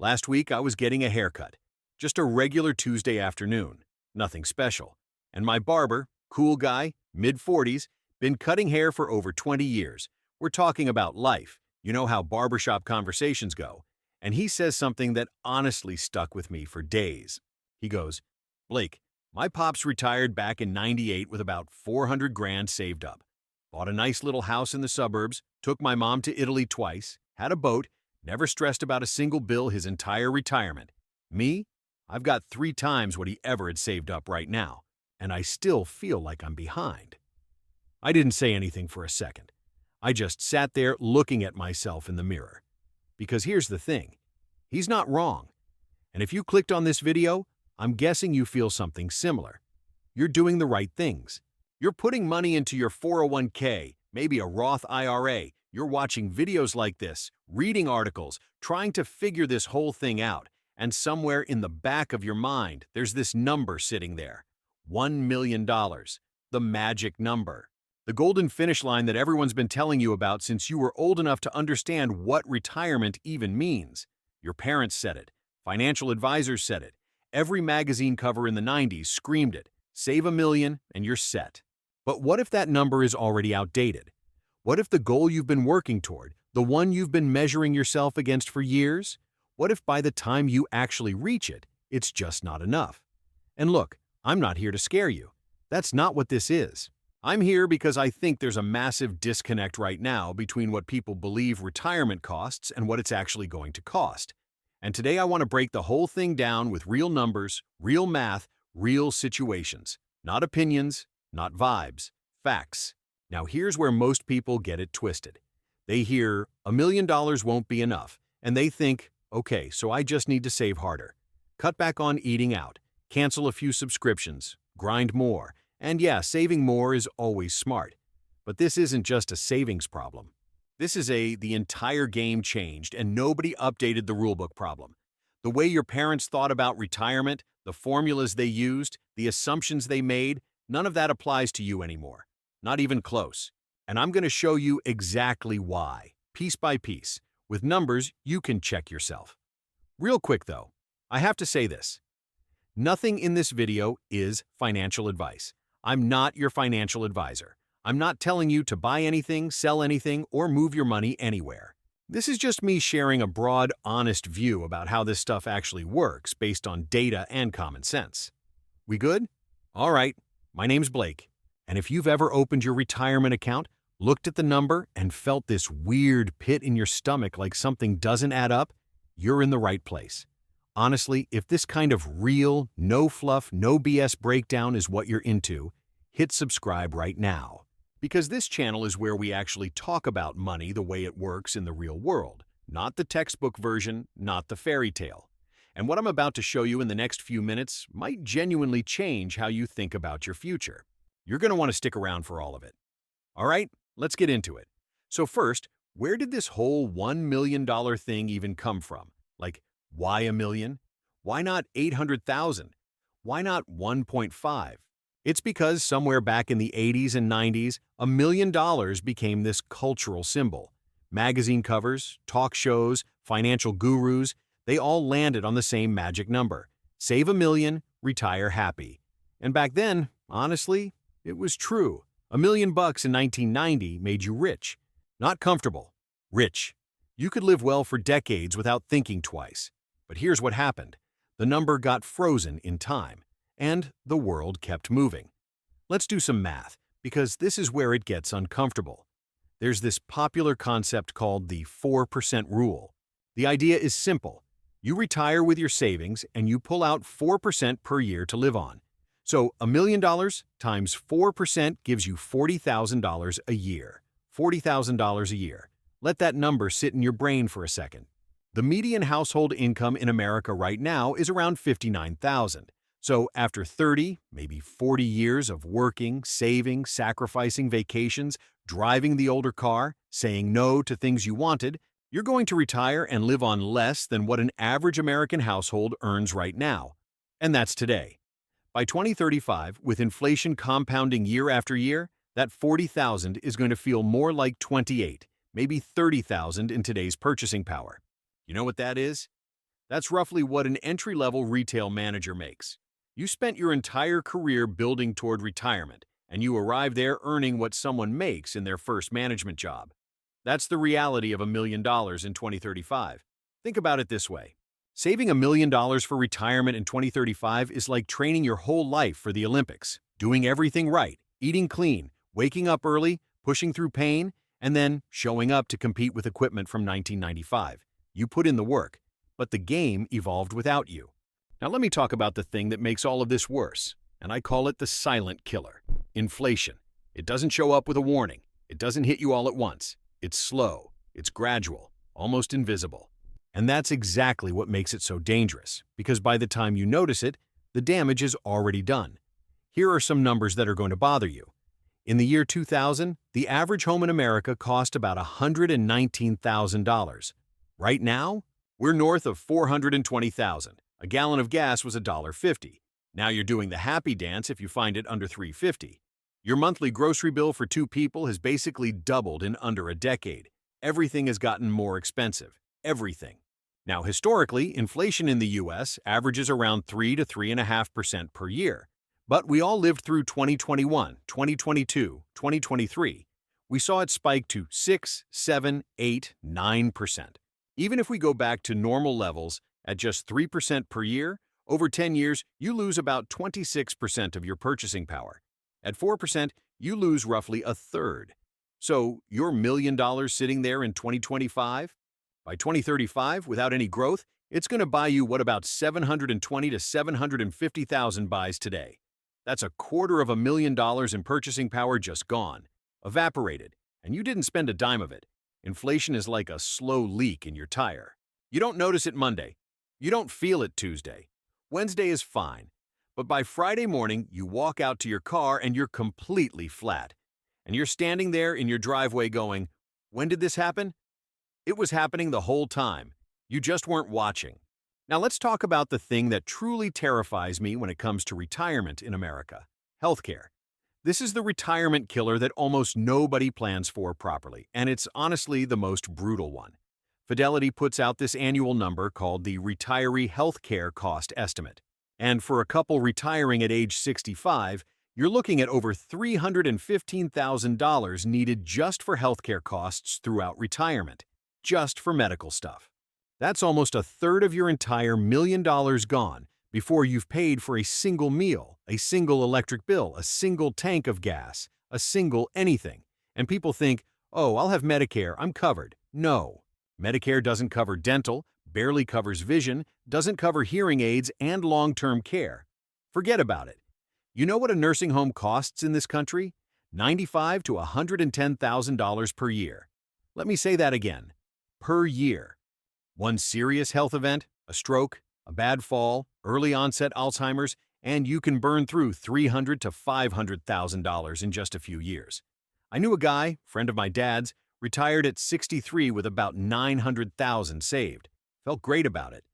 Last week, I was getting a haircut. Just a regular Tuesday afternoon. Nothing special. And my barber, cool guy, mid-40s, been cutting hair for over 20 years. We're talking about life. You know how barbershop conversations go. And he says something that honestly stuck with me for days. He goes, "Blake, my pops retired back in '98 with about 400 grand saved up. Bought a nice little house in the suburbs, took my mom to Italy twice, had a boat, never stressed about a single bill his entire retirement. Me? I've got 3 times what he ever had saved up right now, and I still feel like I'm behind." I didn't say anything for a second. I just sat there looking at myself in the mirror. Because here's the thing, he's not wrong. And if you clicked on this video, I'm guessing you feel something similar. You're doing the right things. You're putting money into your 401k, maybe a Roth IRA. You're watching videos like this, reading articles, trying to figure this whole thing out. And somewhere in the back of your mind, there's this number sitting there. $1 million. The magic number. The golden finish line that everyone's been telling you about since you were old enough to understand what retirement even means. Your parents said it. Financial advisors said it. Every magazine cover in the '90s screamed it. Save $1 million and you're set. But what if that number is already outdated? What if the goal you've been working toward, the one you've been measuring yourself against for years? What if by the time you actually reach it, it's just not enough? And look, I'm not here to scare you. That's not what this is. I'm here because I think there's a massive disconnect right now between what people believe retirement costs and what it's actually going to cost. And today I want to break the whole thing down with real numbers, real math, real situations. Not opinions, not vibes, facts. Now here's where most people get it twisted. They hear, $1 million won't be enough, and they think, okay, so I just need to save harder. Cut back on eating out, cancel a few subscriptions, grind more, and yeah, saving more is always smart. But this isn't just a savings problem. This is the entire game changed and nobody updated the rulebook problem. The way your parents thought about retirement, the formulas they used, the assumptions they made, none of that applies to you anymore. Not even close. And I'm going to show you exactly why, piece by piece. With numbers, you can check yourself. Real quick though, I have to say this. Nothing in this video is financial advice. I'm not your financial advisor. I'm not telling you to buy anything, sell anything, or move your money anywhere. This is just me sharing a broad, honest view about how this stuff actually works based on data and common sense. We good? All right, my name's Blake, and if you've ever opened your retirement account, looked at the number, and felt this weird pit in your stomach like something doesn't add up, you're in the right place. Honestly, if this kind of real, no fluff, no BS breakdown is what you're into, hit subscribe right now. Because this channel is where we actually talk about money the way it works in the real world, not the textbook version, not the fairy tale. And what I'm about to show you in the next few minutes might genuinely change how you think about your future. You're going to want to stick around for all of it. All right, let's get into it. So first, where did this whole $1 million thing even come from? Like, why $1 million? Why not 800,000? Why not 1.5? It's because somewhere back in the '80s and '90s, $1 million became this cultural symbol. Magazine covers, talk shows, financial gurus, they all landed on the same magic number. Save $1 million, retire happy. And back then, honestly, it was true. $1 million in 1990 made you rich. Not comfortable, rich. You could live well for decades without thinking twice. But here's what happened. The number got frozen in time, and the world kept moving. Let's do some math, because this is where it gets uncomfortable. There's this popular concept called the 4% rule. The idea is simple. You retire with your savings, and you pull out 4% per year to live on. So $1 million times 4% gives you $40,000 a year. $40,000 a year. Let that number sit in your brain for a second. The median household income in America right now is around $59,000. So after 30, maybe 40 years of working, saving, sacrificing vacations, driving the older car, saying no to things you wanted, you're going to retire and live on less than what an average American household earns right now. And that's today. By 2035, with inflation compounding year after year, that $40,000 is going to feel more like $28,000, maybe $30,000 in today's purchasing power. You know what that is? That's roughly what an entry-level retail manager makes. You spent your entire career building toward retirement, and you arrive there earning what someone makes in their first management job. That's the reality of $1 million in 2035. Think about it this way. Saving $1 million for retirement in 2035 is like training your whole life for the Olympics, doing everything right, eating clean, waking up early, pushing through pain, and then showing up to compete with equipment from 1995. You put in the work, but the game evolved without you. Now let me talk about the thing that makes all of this worse, and I call it the silent killer: inflation. It doesn't show up with a warning. It doesn't hit you all at once. It's slow, it's gradual, almost invisible. And that's exactly what makes it so dangerous, because by the time you notice it, the damage is already done. Here are some numbers that are going to bother you. In the year 2000, the average home in America cost about $119,000. Right now, we're north of $420,000. A gallon of gas was $1.50. Now you're doing the happy dance if you find it under $3.50. Your monthly grocery bill for two people has basically doubled in under a decade. Everything has gotten more expensive. Everything. Now, historically, inflation in the U.S. averages around 3 to 3.5% per year. But we all lived through 2021, 2022, 2023. We saw it spike to 6, 7, 8, 9%. Even if we go back to normal levels at just 3% per year, over 10 years, you lose about 26% of your purchasing power. At 4%, you lose roughly a third. So, your $1 million sitting there in 2025? By 2035, without any growth, it's going to buy you what about 720 to 750,000 buys today. That's $250,000 in purchasing power just gone, evaporated, and you didn't spend a dime of it. Inflation is like a slow leak in your tire. You don't notice it Monday. You don't feel it Tuesday. Wednesday is fine. But by Friday morning, you walk out to your car and you're completely flat. And you're standing there in your driveway going, "When did this happen?" It was happening the whole time. You just weren't watching. Now let's talk about the thing that truly terrifies me when it comes to retirement in America: healthcare. This is the retirement killer that almost nobody plans for properly, and it's honestly the most brutal one. Fidelity puts out this annual number called the Retiree Healthcare Cost Estimate. And for a couple retiring at age 65, you're looking at over $315,000 needed just for healthcare costs throughout retirement, just for medical stuff. That's almost a third of your entire $1 million gone before you've paid for a single meal, a single electric bill, a single tank of gas, a single anything. And people think, "Oh, I'll have Medicare, I'm covered." No. Medicare doesn't cover dental, barely covers vision, doesn't cover hearing aids and long-term care. Forget about it. You know what a nursing home costs in this country? $95,000 to $110,000 per year. Let me say that again. Per year. One serious health event, a stroke, a bad fall, early onset Alzheimer's, and you can burn through $300,000 to $500,000 in just a few years. I knew a guy, friend of my dad's, retired at 63 with about $900,000 saved. Felt great about it.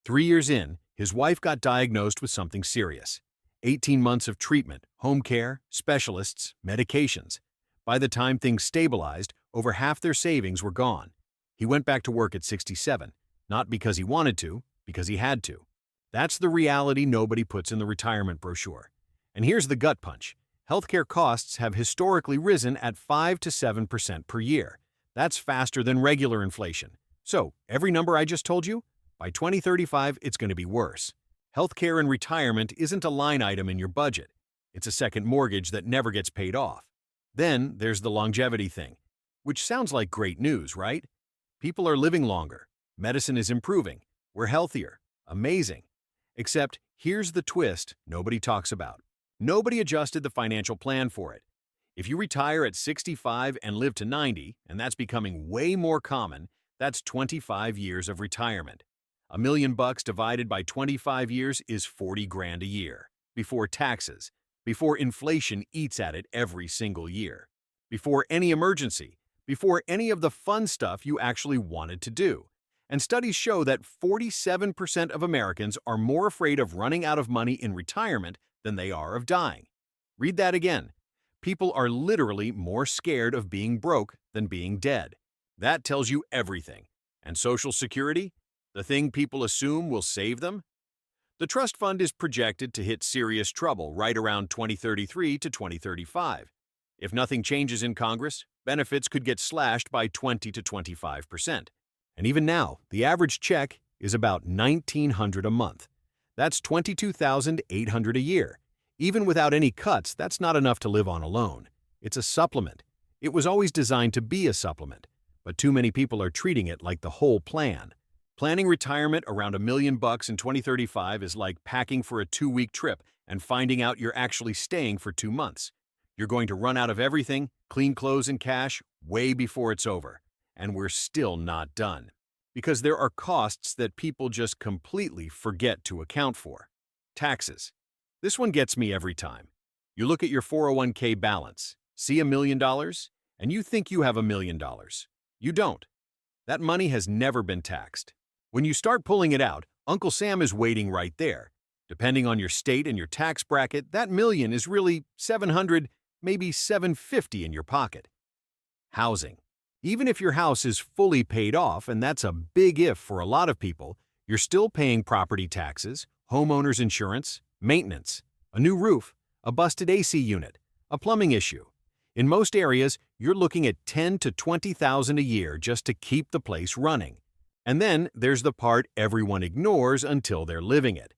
3 years in, his wife got diagnosed with something serious. 18 months of treatment, home care, specialists, medications. By the time things stabilized, over half their savings were gone. He went back to work at 67, not because he wanted to, because he had to. That's the reality nobody puts in the retirement brochure. And here's the gut punch. Healthcare costs have historically risen at 5 to 7% per year. That's faster than regular inflation. So, every number I just told you, by 2035, it's going to be worse. Healthcare and retirement isn't a line item in your budget. It's a second mortgage that never gets paid off. Then there's the longevity thing, which sounds like great news, right? People are living longer. Medicine is improving. We're healthier. Amazing. Except, here's the twist nobody talks about. Nobody adjusted the financial plan for it. If you retire at 65 and live to 90, and that's becoming way more common, that's 25 years of retirement. $1 million divided by 25 years is 40 grand a year, before taxes, before inflation eats at it every single year, before any emergency, before any of the fun stuff you actually wanted to do. And studies show that 47% of Americans are more afraid of running out of money in retirement than they are of dying. Read that again. People are literally more scared of being broke than being dead. That tells you everything. And Social Security? The thing people assume will save them? The trust fund is projected to hit serious trouble right around 2033 to 2035. If nothing changes in Congress, benefits could get slashed by 20 to 25%. And even now, the average check is about $1,900 a month. That's $22,800 a year. Even without any cuts, that's not enough to live on alone. It's a supplement. It was always designed to be a supplement, but too many people are treating it like the whole plan. Planning retirement around $1 million in 2035 is like packing for a 2-week trip and finding out you're actually staying for 2 months. You're going to run out of everything, clean clothes and cash, way before it's over. And we're still not done. Because there are costs that people just completely forget to account for. Taxes. This one gets me every time. You look at your 401k balance, see $1 million, and you think you have $1 million. You don't. That money has never been taxed. When you start pulling it out, Uncle Sam is waiting right there. Depending on your state and your tax bracket, that million is really 700, maybe 750 in your pocket. Housing. Even if your house is fully paid off, and that's a big if for a lot of people, you're still paying property taxes, homeowner's insurance, maintenance, a new roof, a busted AC unit, a plumbing issue. In most areas, you're looking at $10,000 to $20,000 a year just to keep the place running. And then there's the part everyone ignores until they're living it.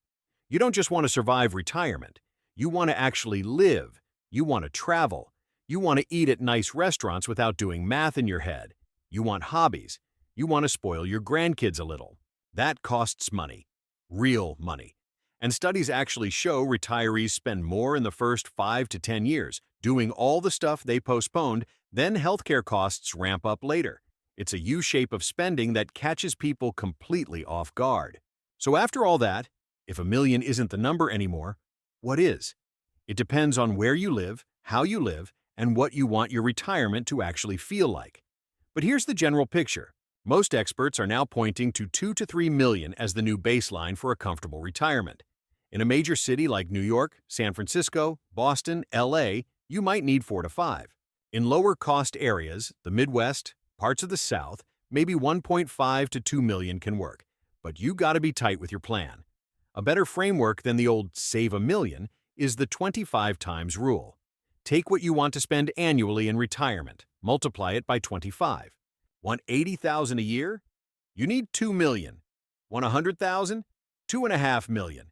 You don't just want to survive retirement. You want to actually live. You want to travel. You want to eat at nice restaurants without doing math in your head. You want hobbies. You want to spoil your grandkids a little. That costs money. Real money. And studies actually show retirees spend more in the first 5 to 10 years doing all the stuff they postponed, then healthcare costs ramp up later. It's a U-shape of spending that catches people completely off guard. So after all that, if $1 million isn't the number anymore, what is? It depends on where you live, how you live, and what you want your retirement to actually feel like. But here's the general picture. Most experts are now pointing to $2 to $3 million as the new baseline for a comfortable retirement. In a major city like New York, San Francisco, Boston, LA, you might need 4 to 5. In lower-cost areas, the Midwest, parts of the South, maybe 1.5 to 2 million can work, but you gotta be tight with your plan. A better framework than the old save $1 million is the 25 times rule. Take what you want to spend annually in retirement, multiply it by 25. Want $80,000 a year? You need $2 million. Want $100,000? $2.5 million.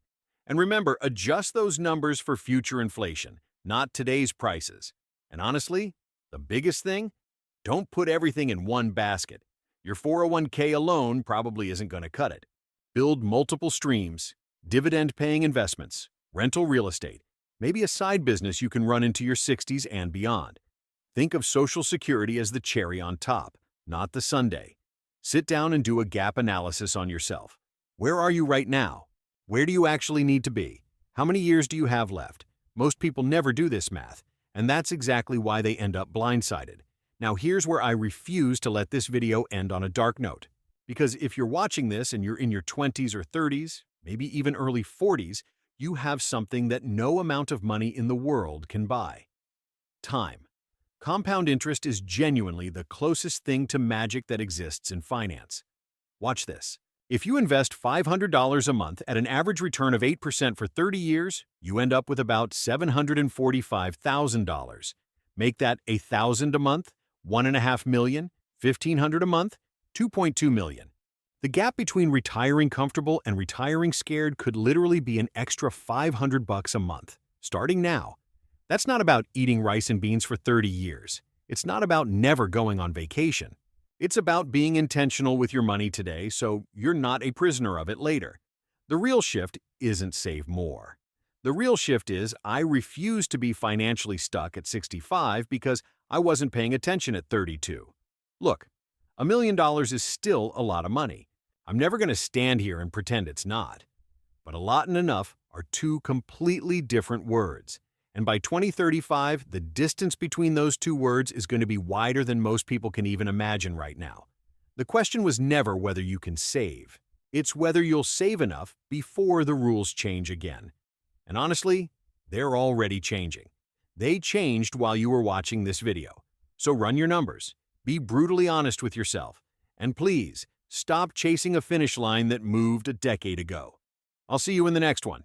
And remember, adjust those numbers for future inflation, not today's prices. And honestly, the biggest thing? Don't put everything in one basket. Your 401k alone probably isn't going to cut it. Build multiple streams, dividend-paying investments, rental real estate, maybe a side business you can run into your 60s and beyond. Think of Social Security as the cherry on top, not the sundae. Sit down and do a gap analysis on yourself. Where are you right now? Where do you actually need to be? How many years do you have left? Most people never do this math, and that's exactly why they end up blindsided. Now here's where I refuse to let this video end on a dark note. Because if you're watching this and you're in your 20s or 30s, maybe even early 40s, you have something that no amount of money in the world can buy. Time. Compound interest is genuinely the closest thing to magic that exists in finance. Watch this. If you invest $500 a month at an average return of 8% for 30 years, you end up with about $745,000. Make that $1,000 a month, $1.5 million, $1,500 a month, $2.2 million. The gap between retiring comfortable and retiring scared could literally be an extra $500 a month, starting now. That's not about eating rice and beans for 30 years. It's not about never going on vacation. It's about being intentional with your money today so you're not a prisoner of it later. The real shift isn't save more. The real shift is I refuse to be financially stuck at 65 because I wasn't paying attention at 32. Look, $1 million is still a lot of money. I'm never going to stand here and pretend it's not. But a lot and enough are two completely different words. And by 2035, the distance between those two words is going to be wider than most people can even imagine right now. The question was never whether you can save. It's whether you'll save enough before the rules change again. And honestly, they're already changing. They changed while you were watching this video. So run your numbers. Be brutally honest with yourself. And please, Stop chasing a finish line that moved a decade ago. I'll see you in the next one.